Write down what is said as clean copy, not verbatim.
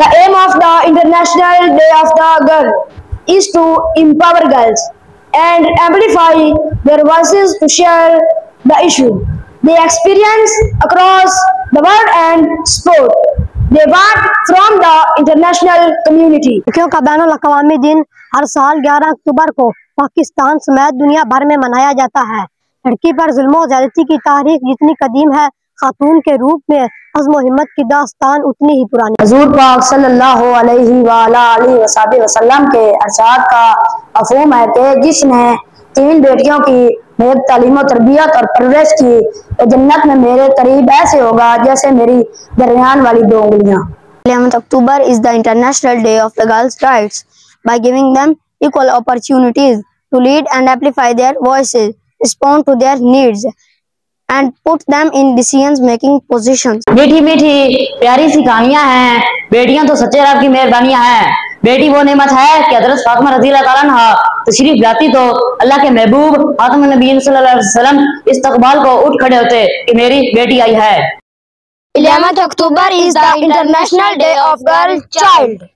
The aim of the International Day of the Girl is to empower girls and amplify their voices to share the issue they experience across the world and support they want from the international community. लड़कियों का बैनुल-अक़वामी दिन हर साल 11 अक्टूबर को पाकिस्तान समेत दुनिया भर में मनाया जाता है। लड़की पर जुल्म और ज़्यादती की तारीख जितनी कदीम है, खातून के रूप में अज़्म और हिम्मत की दास्तान उतनी ही पुरानी। हुज़ूर पाक सल्लल्लाहु अलैहि वसल्लम के इरशाद का मफ़हूम है कि जिसने 3 बेटियों की मेरी तालीम और तरबियत और परवरिश की, तो जन्नत में मेरे करीब ऐसे होगा जैसे मेरी दरमियान वाली 2 उंगलियां। 11th October is the International Day of the Girls' Rights. By giving them equal opportunities to lead and amplify their voices, respond to their needs, and put them in decision-making positions. मीठी मीठी प्यारी सी कहानियां हैं, बेटियां तो सच्चे रब की मेहरबानियां हैं। बेटी वो नेमत है कि हज़रत फातिमा रज़ियल्लाहु ताला अन्हा तशरीफ लाती तो अल्लाह के महबूब खातमुन नबीय्यीन सल्लल्लाहु अलैहि वसल्लम इस्तकबाल को उठ खड़े होते कि मेरी बेटी आई है। 11th October is the International Day of Girl Child.